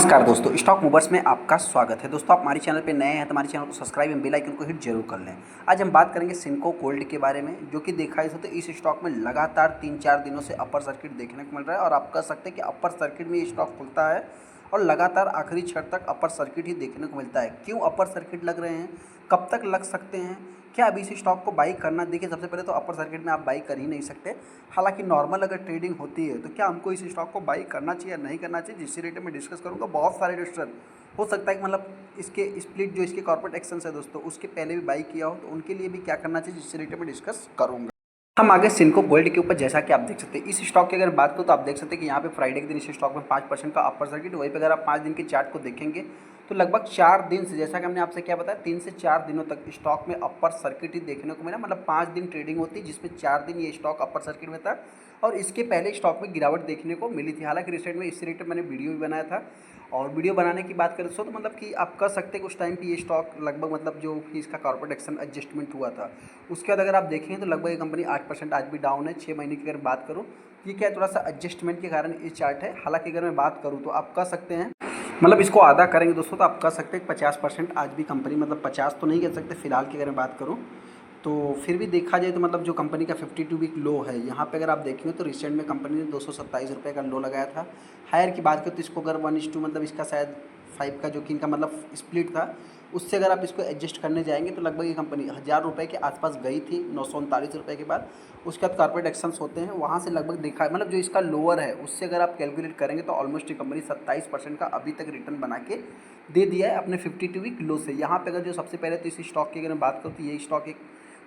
नमस्कार दोस्तों, stock movers में आपका स्वागत है। दोस्तों, आप हमारे चैनल पे नए हैं तो हमारे चैनल को सब्सक्राइब एवं बेल आइकन को हिट जरूर कर लें। आज हम बात करेंगे सिनको गोल्ड के बारे में, जो कि देखा जाए तो इस स्टॉक में लगातार 3-4 दिनों से अपर सर्किट देखने को मिल रहा है और आप कह सकते हैं कि अपर सर्किट में ये स्टॉक खुलता है और लगातार आखिरी क्षण तक अपर सर्किट ही देखने को मिलता है। क्यों अपर सर्किट लग रहे हैं, कब तक लग सकते हैं, क्या अभी इस स्टॉक को बाई करना? देखिए, सबसे पहले तो अपर सर्किट में आप बाई कर ही नहीं सकते। हालांकि नॉर्मल अगर ट्रेडिंग होती है तो क्या हमको इस स्टॉक को बाई करना चाहिए या नहीं करना चाहिए, जिससे रिलेटेड मैं डिस्कस करूंगा। बहुत सारे इन्वेस्टर हो सकता है कि मतलब इसके स्प्लिट जो इसके कॉर्पोरेट एक्शंस है दोस्तों, उसके पहले भी बाई किया हो, तो उनके लिए भी क्या करना चाहिए, जिससे रिलेटेड मैं डिस्कस करूँगा। हम आगे सिनको गोल्ड के ऊपर, जैसा कि आप देख सकते हैं इस स्टॉक की अगर बात करो तो आप देख सकते हैं कि यहाँ पे फ्राइडे के दिन इस स्टॉक में 5% का अपर सर्किट। वहीं पे अगर आप 5 दिन के चार्ट को देखेंगे तो लगभग 4 दिन से, जैसा कि हमने आपसे क्या बताया, 3 से 4 दिनों तक स्टॉक में अपर सर्किट ही देखने को मिला। मतलब 5 दिन ट्रेडिंग होती है जिसमें 4 दिन ये स्टॉक अपर सर्किट में था और इसके पहले स्टॉक में गिरावट देखने को मिली थी। हालांकि रिसेंट में इससे रिलेटेड मैंने वीडियो भी बनाया था और वीडियो बनाने की बात करें तो मतलब कि आप कह सकते हैं कि उस टाइम पे ये स्टॉक लगभग मतलब जो कि इसका कॉर्पोरेट एक्शन एडजस्टमेंट हुआ था, उसके बाद अगर आप देखेंगे तो लगभग ये कंपनी 8% आज भी डाउन है। 6 महीने की अगर बात करूँ, ये क्या है, थोड़ा सा एडजस्टमेंट के कारण ये चार्ट है। हालांकि अगर मैं बात करूँ तो आप कह सकते हैं, मतलब इसको आधा करेंगे दोस्तों तो आप कह सकते हैं 50% आज भी कंपनी, मतलब 50 तो नहीं कह सकते फिलहाल की अगर मैं बात करूँ तो, फिर भी देखा जाए तो मतलब जो कंपनी का 52 वीक लो है, यहाँ पे अगर आप देखेंगे तो रिसेंट में कंपनी ने 227 रुपये का लो लगाया था। हायर की बात करें तो इसको अगर 1:2 मतलब इसका शायद 5 का जो कि इनका मतलब स्प्लिट था, उससे अगर आप इसको एडजस्ट करने जाएंगे तो लगभग ये कंपनी 1000 रुपये के आसपास गई थी, 939 रुपये के बाद। उसके बाद कॉर्पोरेट एक्शंस होते हैं, वहाँ से लगभग देखा मतलब जो इसका लोअर है उससे अगर आप कैलकुलेट करेंगे तो ऑलमोस्ट ये कंपनी 27% का अभी तक रिटर्न बना के दे दिया है अपने 52 वीक लो से। यहाँ पे अगर जो सबसे पहले तो इस स्टॉक की अगर मैं बात करूँ तो ये स्टॉक एक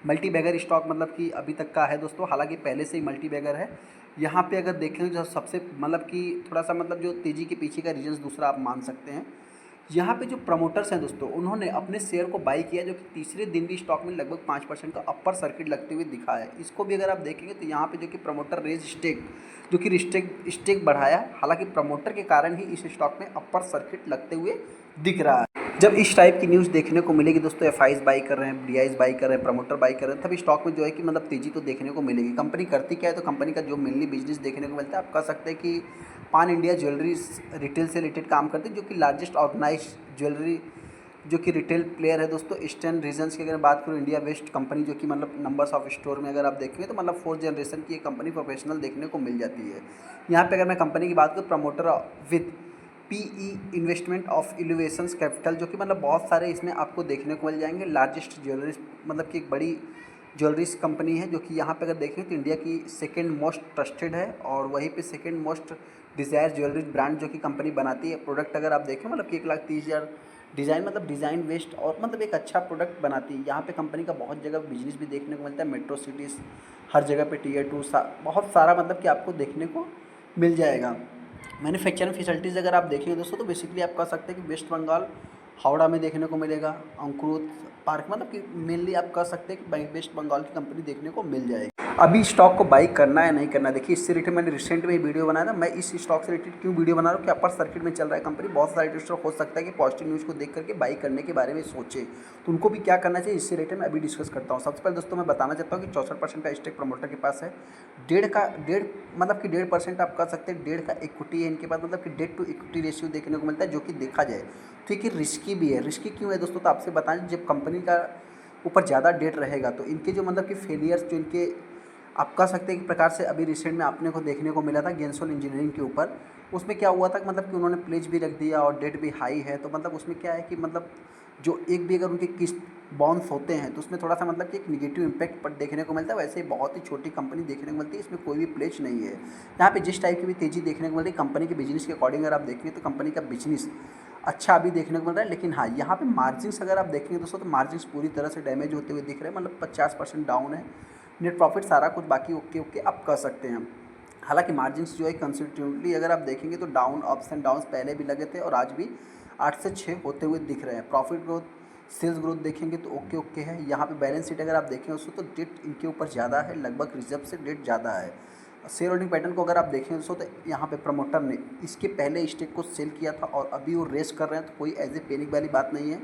मल्टी बैगर स्टॉक मतलब कि अभी तक का है दोस्तों। हालांकि पहले से ही मल्टी बैगर है। यहाँ पे अगर देखें तो सबसे मतलब कि थोड़ा सा मतलब जो तेज़ी के पीछे का रीजन दूसरा आप मान सकते हैं, यहाँ पे जो प्रमोटर्स हैं दोस्तों, उन्होंने अपने शेयर को बाई किया, जो कि तीसरे दिन भी स्टॉक में लगभग 5% का अपर सर्किट लगते हुए दिखा है। इसको भी अगर आप देखेंगे तो यहाँ पे जो कि प्रमोटर रेज स्टेक, जो कि स्टेक बढ़ाया। हालांकि प्रमोटर के कारण ही इस स्टॉक में अपर सर्किट लगते हुए दिख रहा है। जब इस टाइप की न्यूज़ देखने को मिलेगी दोस्तों, एफआईज बाई कर रहे हैं, डीआईज बाई कर रहे हैं, प्रमोटर बाई कर रहे हैं, तभी स्टॉक में जो है कि मतलब तेज़ी तो देखने को मिलेगी। कंपनी करती क्या है, तो कंपनी का जो मेनली बिजनेस देखने को मिलता है, आप कह सकते हैं कि पान इंडिया ज्वेलरी रिटेल से रिलेटेड काम करती है, जो कि लार्जेस्ट ऑर्गेनाइज ज्वेलरी जो कि रिटेल प्लेयर है दोस्तों। ईस्टर्न रीजन्स की अगर बात करूँ, इंडिया वेस्ट कंपनी, जो कि मतलब नंबर्स ऑफ स्टोर में अगर आप देखेंगे तो मतलब 4th जनरेशन की एक कंपनी प्रोफेशनल देखने को मिल जाती है। यहाँ पे अगर मैं कंपनी की बात करूँ, promoter with PE investment of innovations capital, जो कि मतलब बहुत सारे इसमें आपको देखने को मिल जाएंगे। लार्जेस्ट ज्वेलरी मतलब कि एक बड़ी ज्वेलरीज कंपनी है, जो कि यहाँ पे अगर देखें तो इंडिया की सेकंड मोस्ट ट्रस्टेड है और वहीं पे second most desire jewellery brand जो कि कंपनी बनाती है। प्रोडक्ट अगर आप देखें मतलब कि 1,30,000 डिज़ाइन, मतलब डिज़ाइन वेस्ट और मतलब एक अच्छा प्रोडक्ट बनाती है। यहाँ पे कंपनी का बहुत जगह बिजनेस भी देखने को मिलता है, मेट्रो सिटीज़ हर जगह पे टियर 2 बहुत सारा मतलब कि आपको देखने को मिल जाएगा। मैन्युफैक्चरिंग फैसिलिटीज़ अगर आप देखेंगे दोस्तों तो बेसिकली आप कह सकते हैं कि वेस्ट बंगाल हावड़ा में देखने को मिलेगा। अंकुरित पार्क मतलब कि मेनली आप कह सकते हैं कि वेस्ट बंगाल की कंपनी देखने को मिल जाएगी। अभी स्टॉक को बाई करना है नहीं करना, देखिए इससे रिलेटेड मैंने रिसेंट में ही वीडियो बनाया था। मैं इस स्टॉक से रिलेटेड क्यों वीडियो बना रहा हूँ कि अपर सर्किट में चल रहा है कंपनी, बहुत सारे इन्वेस्टर हो सकता है कि पॉजिटिव न्यूज़ को देख करके बाई करने के बारे में सोचे, तो उनको भी क्या करना चाहिए, इससे रिलेटेड मैं अभी डिस्कस करता हूँ। सबसे पहले दोस्तों मैं बताना चाहता हूँ कि 64% का स्टेक प्रमोटर के पास है। डेढ़ मतलब कि 1.5% आप कह सकते हैं, 1.5 का इक्विटी है इनके पास, मतलब कि डेट टू इक्विटी रेशियो देखने को मिलता है, जो कि देखा जाए तो ये रिस्की भी है। रिस्की क्यों है दोस्तों, तो आपसे बताएं, जब कंपनी का ऊपर ज़्यादा डेट रहेगा तो इनके जो मतलब कि फेलियर्स जो इनके आप कह सकते हैं एक प्रकार से अभी रिसेंट में आपने को देखने को मिला था गेंसोल इंजीनियरिंग के ऊपर। उसमें क्या हुआ था कि मतलब कि उन्होंने प्लेज भी रख दिया और डेट भी हाई है, तो मतलब उसमें क्या है कि मतलब जो एक भी अगर उनके किस्त बाउंस होते हैं तो उसमें थोड़ा सा मतलब कि एक निगेटिव इम्पैक्ट पर देखने को मिलता है। वैसे ही बहुत ही छोटी कंपनी देखने को मिलती है, इसमें कोई भी प्लेज नहीं है। यहाँ पे जिस टाइप की भी तेज़ी देखने को मिल रही है कंपनी के बिजनेस के अकॉर्डिंग अगर आप देखेंगे तो कंपनी का बिजनेस अच्छा अभी देखने को मिल रहा है। लेकिन हाँ, यहाँ पे मार्जिन्स अगर आप देखेंगे दोस्तों तो मार्जिन्स पूरी तरह से डैमेज होते हुए दिख रहे हैं, मतलब 50% डाउन है। नेट प्रॉफिट सारा कुछ बाकी ओके ओके आप कह सकते हैं। हालांकि मार्जिन्स जो है कंसिस्टेंटली अगर आप देखेंगे तो डाउन, अप्स एंड डाउन्स पहले भी लगे थे और आज भी 8 से 6 होते हुए दिख रहे हैं। प्रॉफिट ग्रोथ, सेल्स ग्रोथ देखेंगे तो ओके ओके है। यहाँ पे बैलेंस शीट अगर आप देखें उसको तो डेट इनके ऊपर ज़्यादा है, लगभग रिजर्व से डेट ज़्यादा है। शेयर होल्डिंग पैटर्न को अगर आप देखें दोस्तों तो यहाँ पे प्रमोटर ने इसके पहले स्टेक को सेल किया था और अभी वो रेस कर रहे हैं, तो कोई एज ए पैनिक वाली बात नहीं है।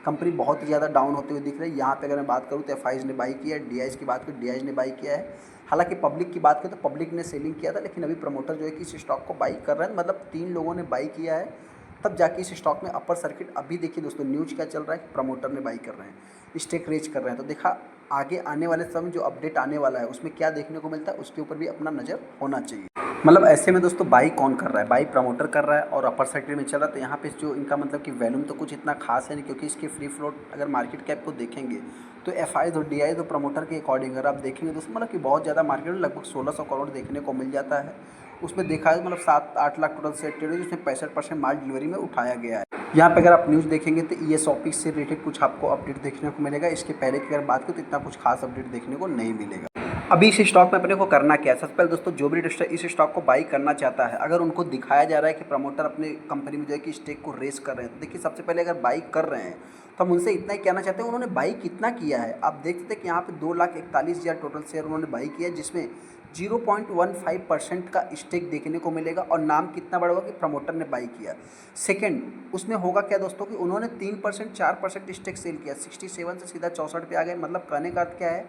कंपनी बहुत ही ज़्यादा डाउन होते हुए दिख रही है। यहाँ पे अगर मैं बात करूँ तो एफआईज ने बाई किया है, डीआईज की बात करूँ डीआईज ने बाई किया है। हालांकि पब्लिक की बात करें तो पब्लिक ने सेलिंग किया था, लेकिन अभी प्रमोटर जो है कि इस स्टॉक को बाई कर रहे हैं, मतलब 3 लोगों ने बाई किया है। तब जाके इस स्टॉक में अपर सर्किट। अभी देखिए दोस्तों न्यूज क्या चल रहा है कि प्रमोटर ने बाई कर रहे हैं, स्टेक रेज कर रहे हैं। तो देखा आगे आने वाले समय जो अपडेट आने वाला है उसमें क्या देखने को मिलता है, उसके ऊपर भी अपना नज़र होना चाहिए। मतलब ऐसे में दोस्तों बाई कौन कर रहा है, बाई प्रमोटर कर रहा है और अपर सर्किट में चल रहा है। तो यहाँ पे जो इनका मतलब कि वैल्यूम तो कुछ इतना खास है नहीं, क्योंकि इसके फ्री फ्लोट अगर मार्केट कैप को देखेंगे तो एफ आई और डी आई तो प्रमोटर के अकॉर्डिंग अगर आप देखेंगे दोस्तों मतलब कि बहुत ज़्यादा मार्केट में लगभग 1600 करोड़ देखने को मिल जाता है। उसमें देखा है मतलब 7-8 लाख टोटल सेट ट्रेड है, जिसमें 65% माल डिलीवरी में उठाया गया है। यहाँ पे अगर आप न्यूज़ देखेंगे तो ESOP से रिलेटेड कुछ आपको अपडेट देखने को मिलेगा। इसके पहले की अगर बात करें तो इतना कुछ खास अपडेट देखने को नहीं मिलेगा। अभी इस स्टॉक में अपने को करना क्या है, सबसे पहले दोस्तों जो भी इन्वेस्टर इस स्टॉक को बाई करना चाहता है, अगर उनको दिखाया जा रहा है कि प्रमोटर अपने कंपनी में जो है कि स्टेक को रेस कर रहे हैं, तो देखिए सबसे पहले अगर बाई कर रहे हैं तो हम उनसे इतना ही कहना चाहते हैं उन्होंने बाई कितना किया है। आप देख सकते हैं कि यहाँ पे 2,41,000 टोटल शेयर उन्होंने बाई किया है, जिसमें 0.15% का स्टेक देखने को मिलेगा। और नाम कितना बड़ा होगा कि प्रमोटर ने बाई किया। सेकंड उसमें होगा क्या दोस्तों कि उन्होंने 3% 4% स्टेक सेल किया, 67 से सीधा 64 पे आ गए। मतलब कहने का अर्थ क्या है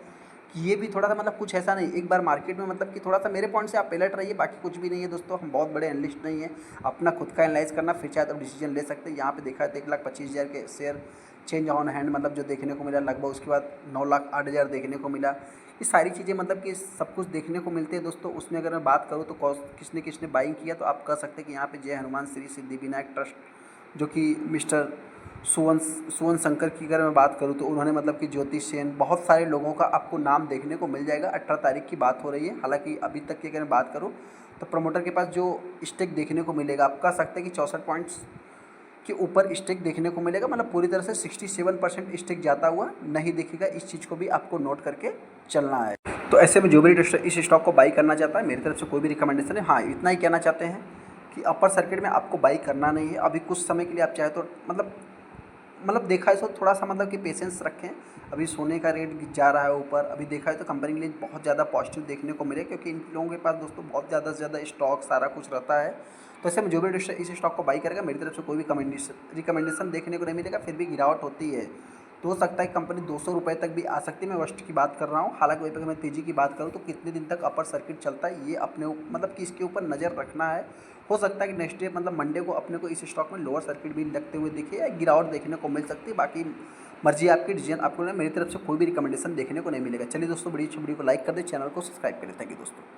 कि ये भी थोड़ा सा मतलब कुछ ऐसा नहीं, एक बार मार्केट में मतलब कि थोड़ा सा मेरे पॉइंट से आप अलर्ट रहिए, बाकी कुछ भी नहीं है दोस्तों। हम बहुत बड़े एनालिस्ट नहीं है, अपना खुद का एनालाइज करना फिर चाहे तो डिसीजन ले सकते हैं। यहाँ पे देखा है तो 1,25,000 के शेयर चेंज ऑन हैंड मतलब जो देखने को मिला लगभग, उसके बाद 9,08,000 देखने को मिला। ये सारी चीज़ें मतलब कि सब कुछ देखने को मिलते हैं दोस्तों। उसमें अगर मैं बात करूँ तो किसने किसने बाइंग किया, तो आप कह सकते हैं कि यहाँ पे जय हनुमान श्री सिद्धिविनायक ट्रस्ट जो कि मिस्टर सुवन शंकर की अगर मैं बात करूँ तो उन्होंने मतलब कि ज्योति सेन, बहुत सारे लोगों का आपको नाम देखने को मिल जाएगा। 18 तारीख की बात हो रही है। हालांकि अभी तक की अगर मैं बात करूँ तो प्रमोटर के पास जो स्टेक देखने को मिलेगा, आप कह सकते हैं कि 64 पॉइंट्स के ऊपर स्टेक देखने को मिलेगा। मतलब पूरी तरह से 67% स्टेक जाता हुआ नहीं दिखेगा। इस चीज़ को भी आपको नोट करके चलना है। तो ऐसे में जो भी इन्वेस्टर इस स्टॉक को बाई करना चाहता है, मेरी तरफ से कोई भी रिकमेंडेशन है। हाँ इतना ही कहना चाहते हैं कि अपर सर्किट में आपको बाई करना नहीं है अभी कुछ समय के लिए। आप चाहे तो मतलब देखा है तो थोड़ा सा मतलब कि पेशेंस रखें। अभी सोने का रेट जा रहा है ऊपर, अभी देखा है तो कंपनी के लिए बहुत ज़्यादा पॉजिटिव देखने को मिले, क्योंकि इन लोगों के पास दोस्तों बहुत ज़्यादा से ज़्यादा स्टॉक सारा कुछ रहता है। तो ऐसे में जो भी इन्वेस्टर इस स्टॉक को बाई करेगा, मेरी तरफ से कोई भी रिकमेंडेशन देखने को नहीं मिलेगा। फिर भी गिरावट होती है तो हो सकता है कंपनी 200 रुपये तक भी आ सकती है। मैं वर्स्ट की बात कर रहा हूँ। हालांकि वहीं पर मैं तेज़ी की बात करूँ तो कितने दिन तक अपर सर्किट चलता है ये अपने मतलब कि इसके ऊपर नज़र रखना है। हो सकता है कि नेक्स्ट डे मतलब मंडे को अपने को इस स्टॉक में लोअर सर्किट भी लगते हुए दिखे या गिरावट देखने को मिल सकती है। बाकी मर्जी आपकी, डिसीजन आपको। मेरी तरफ से कोई भी रिकमेंडेशन देखने को नहीं मिलेगा। चलिए दोस्तों, वीडियो को लाइक कर दें, चैनल को सब्सक्राइब करें। थैंक यू दोस्तों।